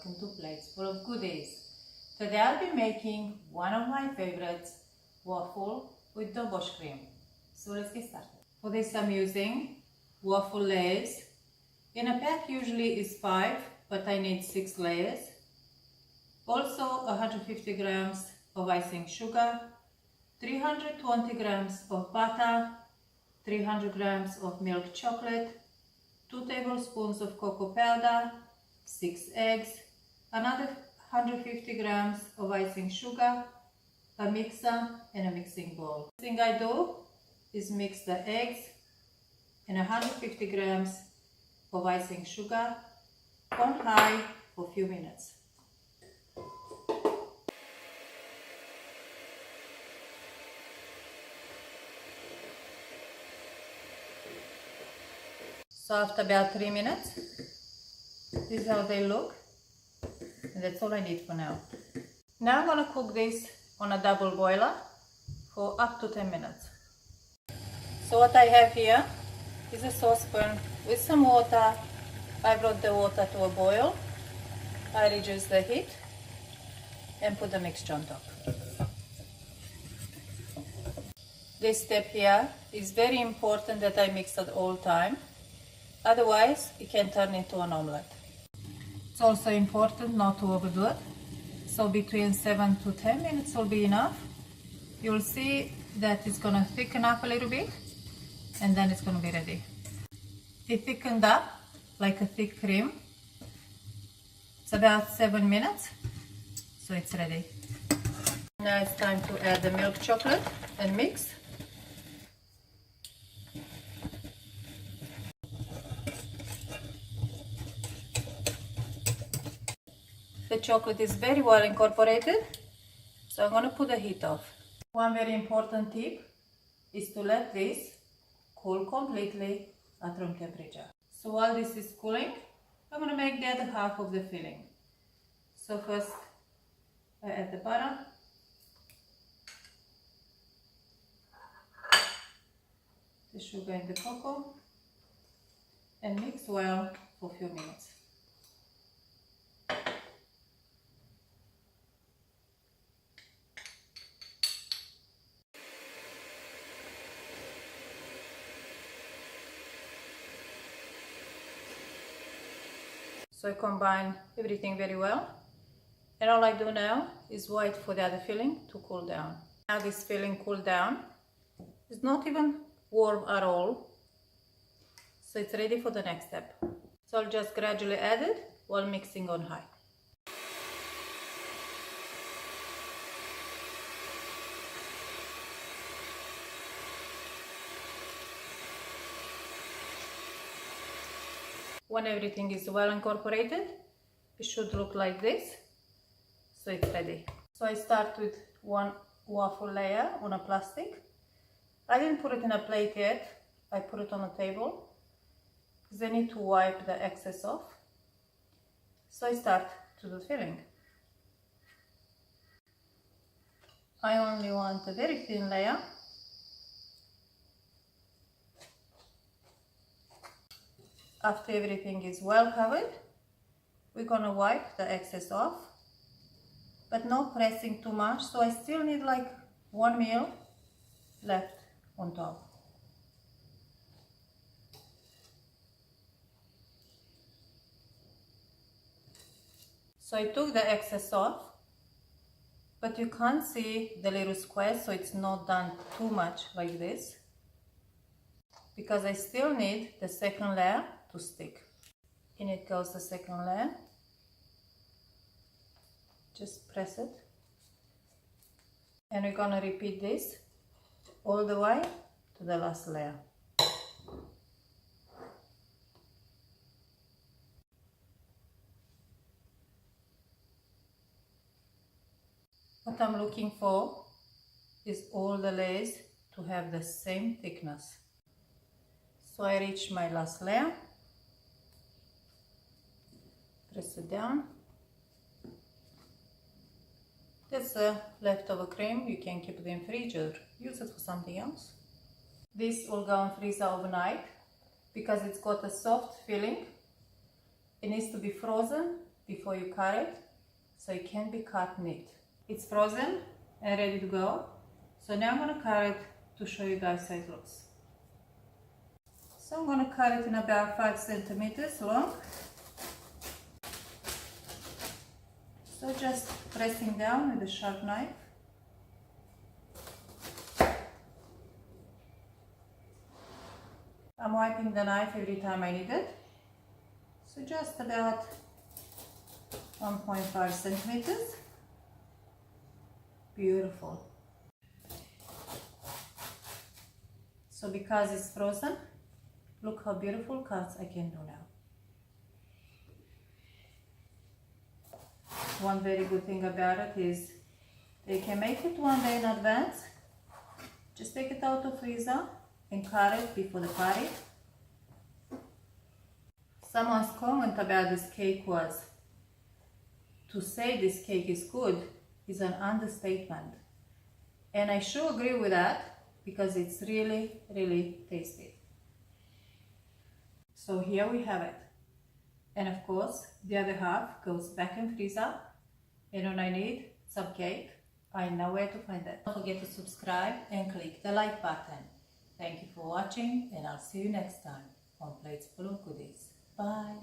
milk into plates full of goodies. Today I'll be making one of my favorites, waffle with Dobosh cream. So let's get started. For this I'm using waffle layers. In a pack usually is 5, but I need 6 layers. Also 150 grams of icing sugar, 320 grams of butter, 300 grams of milk chocolate, 2 tablespoons of cocoa powder, 6 eggs, another 150 grams of icing sugar, a mixer and a mixing bowl. The thing I do is mix the eggs and 150 grams of icing sugar on high for a few minutes. So after about 3 minutes, this is how they look, and that's all I need for now. Now I'm going to cook this on a double boiler for up to 10 minutes. So what I have here is a saucepan with some water. I brought the water to a boil. I reduce the heat and put the mixture on top. This step here is very important that I mix at all time. Otherwise, it can turn into an omelette. It's also important not to overdo it. So between 7 to 10 minutes will be enough. You'll see that it's going to thicken up a little bit and then it's going to be ready. It thickened up like a thick cream. It's about 7 minutes, so it's ready. Now it's time to add the milk chocolate and mix. The chocolate is very well incorporated, so I'm going to put the heat off. One very important tip is to let this cool completely at room temperature. So while this is cooling, I'm going to make the other half of the filling. So first I add the butter, the sugar and the cocoa, and mix well for a few minutes. So I combine everything very well, and all I do now is wait for the other filling to cool down. Now this filling cooled down. It's not even warm at all, so it's ready for the next step. So I'll just gradually add it while mixing on high. When everything is well incorporated, it should look like this. So it's ready. So I start with one waffle layer on a plastic. I didn't put it in a plate yet. I put it on a table because I need to wipe the excess off. So I start to do filling. I only want a very thin layer. After everything is well covered, we're going to wipe the excess off, but not pressing too much, so I still need like 1 ml left on top. So I took the excess off, but you can't see the little squares, so it's not done too much like this, because I still need the second layer to stick. In it goes the second layer. Just press it. And we're going to repeat this all the way to the last layer. What I'm looking for is all the layers to have the same thickness. So I reach my last layer, press it down. That's the leftover cream. You can keep it in fridge or use it for something else. This will go in freezer overnight because it's got a soft filling. It needs to be frozen before you cut it, so it can be cut neat. It's frozen and ready to go. So now I'm going to cut it to show you guys how it looks. So I'm going to cut it in about 5 centimeters long. So just pressing down with a sharp knife. I'm wiping the knife every time I need it. So just about 1.5 centimeters. Beautiful. So because it's frozen, look how beautiful cuts I can do now. One very good thing about it is they can make it one day in advance. Just take it out of the freezer and cut it before the party. Someone's comment about this cake was, to say this cake is good is an understatement. And I sure agree with that because it's really, really tasty. So here we have it. And of course, the other half goes back in freezer. And when I need some cake, I know where to find it. Don't forget to subscribe and click the like button. Thank you for watching, and I'll see you next time on Plates Full of Goodies. Bye.